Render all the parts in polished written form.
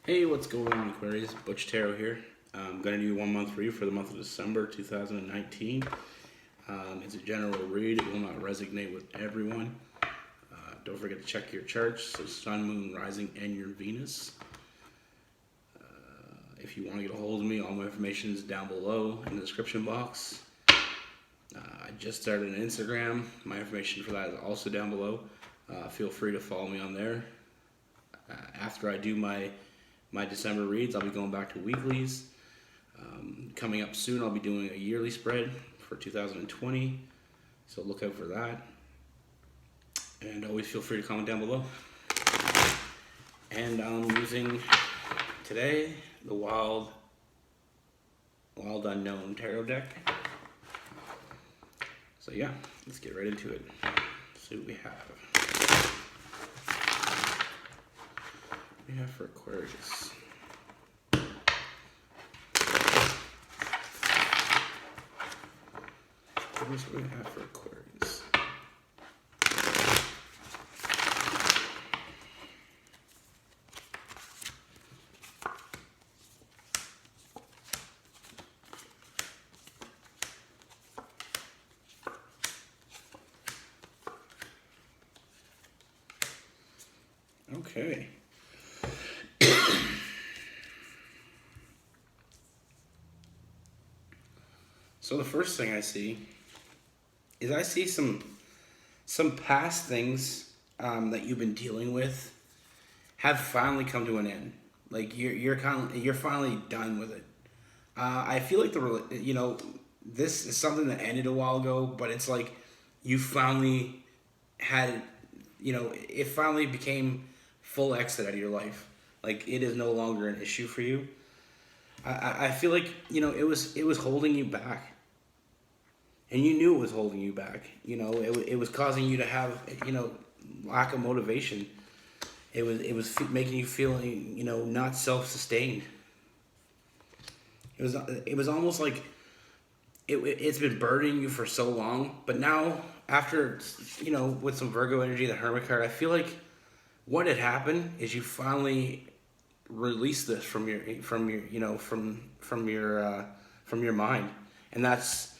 Hey, what's going on, Aquarius? Butchtarot here. I'm going to do 1 month read for the month of December 2019. It's a general read. It will not resonate with everyone. Don't forget to check your charts, so Sun, Moon, Rising, and your Venus. If you want to get a hold of me, all my information is down below in the description box. I just started an Instagram. My information for that is also down below. Feel free to follow me on there. After I do my December reads, I'll be going back to weeklies. Coming up soon, I'll be doing a yearly spread for 2020, so look out for that. And always feel free to comment down below. And I'm using today the Wild Unknown Tarot deck. So yeah, let's get right into it. See what we have. What do we have for Aquarius? What do we have for Aquarius? Okay. So the first thing I see is some past things that you've been dealing with have finally come to an end. Like you're finally done with it. I feel like this is something that ended a while ago, but it's like you finally had, it finally became full exit out of your life. Like it is no longer an issue for you. I feel like it was holding you back. And you knew it was holding you back. It was causing you to have, lack of motivation. It was making you feel, not self-sustained. It was almost like it's been burdening you for so long. But now, after, with some Virgo energy, the Hermit card, I feel like what had happened is you finally released this from your mind, and that's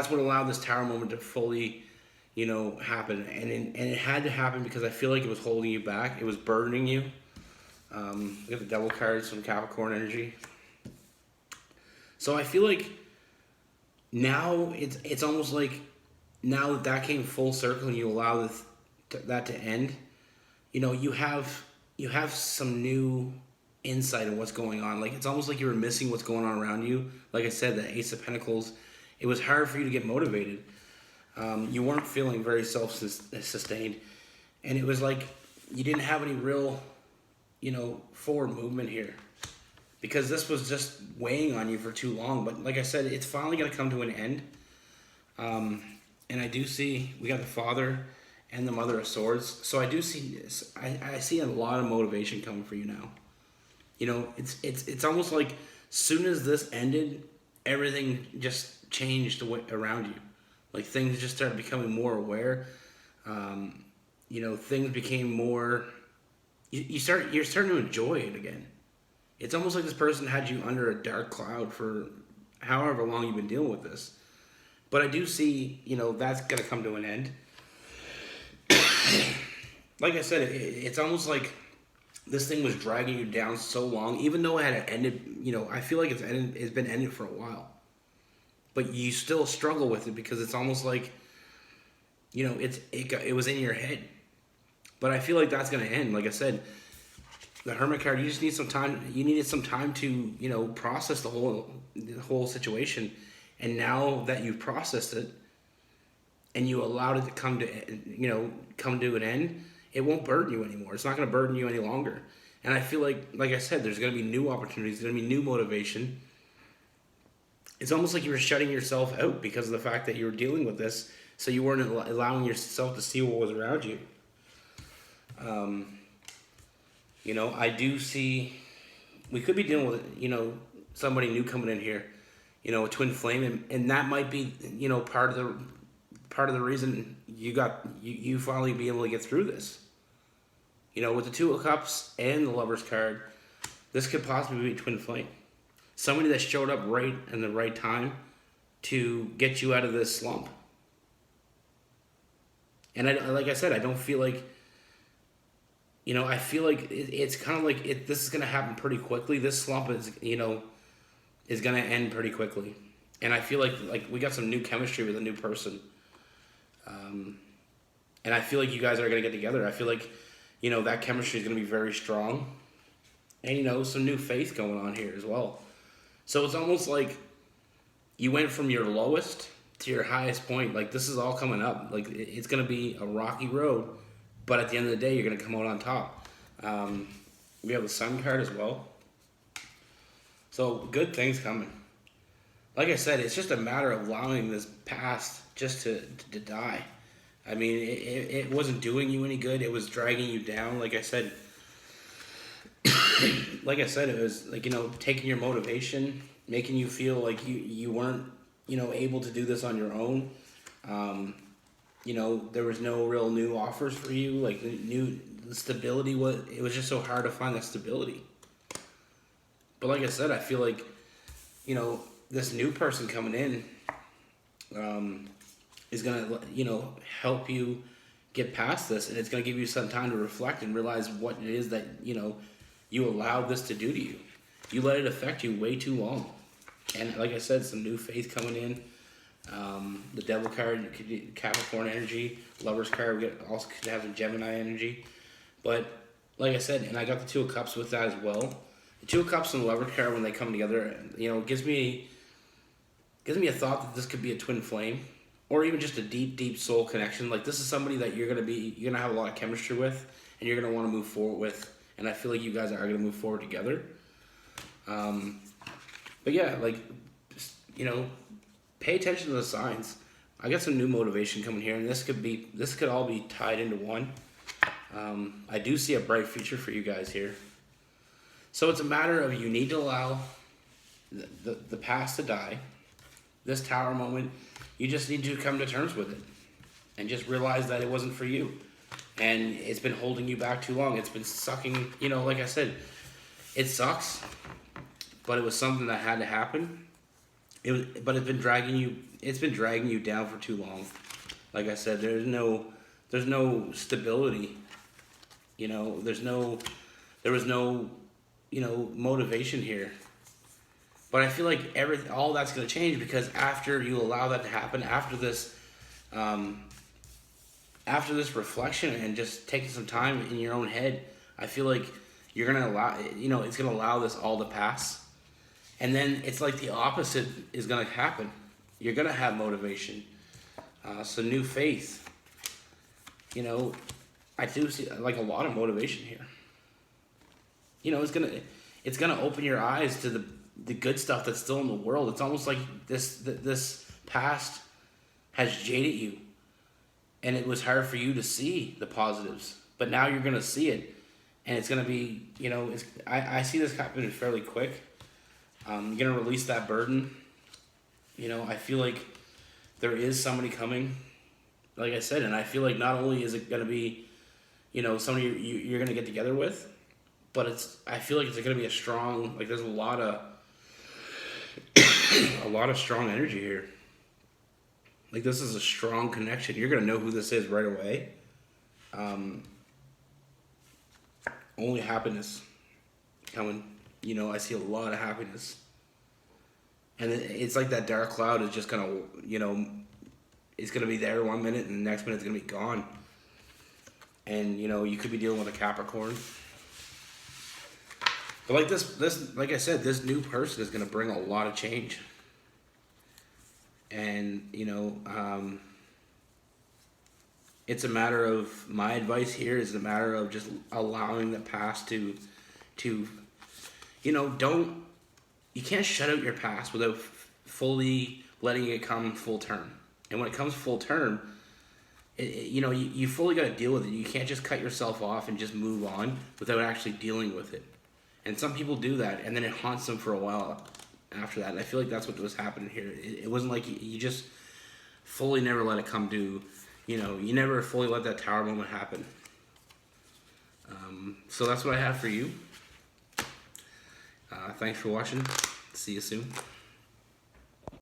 what allowed this Tower moment to fully, happen. And it had to happen because I feel like it was holding you back. It was burdening you. We got the Devil cards, some Capricorn energy. So I feel like now it's almost like now that came full circle and you allow that to end. You have some new insight on what's going on. Like it's almost like you were missing what's going on around you. Like I said, the Ace of Pentacles. It was hard for you to get motivated. You weren't feeling very self-sustained. And it was like you didn't have any real, forward movement here. Because this was just weighing on you for too long. But like I said, it's finally going to come to an end. And I do see, we got the Father and the Mother of Swords. So I do see, I see a lot of motivation coming for you now. It's almost like soon as this ended, everything just changed around you. Like things just started becoming more aware. Things became more. You're starting to enjoy it again. It's almost like this person had you under a dark cloud for however long you've been dealing with this. But I do see, that's gonna come to an end. Like I said, it's almost like this thing was dragging you down so long, even though it had ended. I feel like it's been ended for a while. But you still struggle with it because it's almost like, it was in your head. But I feel like that's going to end. Like I said, the Hermit card, you just need some time. You needed some time to, process the whole situation. And now that you've processed it and you allowed it to come to an end, it won't burden you anymore. It's not going to burden you any longer. And I feel like I said, there's going to be new opportunities. There's going to be new motivation. It's almost like you were shutting yourself out because of the fact that you were dealing with this, so you weren't allowing yourself to see what was around you. I do see we could be dealing with, somebody new coming in here, a twin flame, and that might be, part of the reason you finally be able to get through this. With the Two of Cups and the Lover's card, this could possibly be a twin flame. Somebody that showed up right in the right time to get you out of this slump. And like I said, I don't feel like, I feel like it's kind of like this is going to happen pretty quickly. This slump is, is going to end pretty quickly. And I feel like we got some new chemistry with a new person. And I feel like you guys are going to get together. I feel like, that chemistry is going to be very strong. And, some new faith going on here as well. So it's almost like you went from your lowest to your highest point. Like, this is all coming up. Like, it's going to be a rocky road. But at the end of the day, you're going to come out on top. We have the Sun card as well. So, good things coming. Like I said, it's just a matter of allowing this past just to die. I mean, it wasn't doing you any good. It was dragging you down. Like I said, it was like, taking your motivation, making you feel like you weren't, able to do this on your own. There was no real new offers for you. Like, the stability it was just so hard to find that stability. But like I said, I feel like, this new person coming in, is going to, help you get past this, and it's going to give you some time to reflect and realize what it is that, you allowed this to do to you. You let it affect you way too long. And like I said, some new faith coming in. The Devil card, Capricorn energy. Lover's card, we also could have some Gemini energy. But like I said, and I got the Two of Cups with that as well. The Two of Cups and the Lover's card, when they come together, it gives me a thought that this could be a twin flame, or even just a deep, deep soul connection. Like, this is somebody that you're gonna have a lot of chemistry with, and you're gonna want to move forward with. And I feel like you guys are gonna move forward together. But yeah, like, pay attention to the signs. I got some new motivation coming here, and this could all be tied into one. I do see a bright future for you guys here. So it's a matter of, you need to allow the past to die. This Tower moment, you just need to come to terms with it and just realize that it wasn't for you, and it's been holding you back too long. It's been sucking, like I said, it sucks, but it was something that had to happen. But it's been dragging you down for too long. Like I said, there's no stability. There was no motivation here. But I feel like all that's going to change, because after you allow that to happen, after this reflection and just taking some time in your own head, I feel like you're going to allow, it's going to allow this all to pass. And then it's like the opposite is going to happen. You're going to have motivation. So new faith. I do see like a lot of motivation here. It's gonna open your eyes to the good stuff that's still in the world. It's almost like this past has jaded you, and it was hard for you to see the positives. But now you're gonna see it, and it's gonna be, I see this happening fairly quick. You're gonna release that burden. I feel like there is somebody coming, like I said, and I feel like not only is it gonna be, somebody you're gonna get together with, but I feel like it's gonna be a strong, like, there's a lot of strong energy here. Like, this is a strong connection. You're gonna know who this is right away. Only happiness coming. I see a lot of happiness. And it's like that dark cloud is just gonna, it's gonna be there 1 minute, and the next minute it's gonna be gone. And, you could be dealing with a Capricorn. But like this, like I said, this new person is gonna bring a lot of change. And, it's a matter of, my advice here is a matter of just allowing the past to you can't shut out your past without fully letting it come full term. And when it comes full term, you fully got to deal with it. You can't just cut yourself off and just move on without actually dealing with it. And some people do that, and then it haunts them for a while after that. And I feel like that's what was happening here. It wasn't like you just fully never let it come to, you never fully let that Tower moment happen. So that's what I have for you. Thanks for watching. See you soon.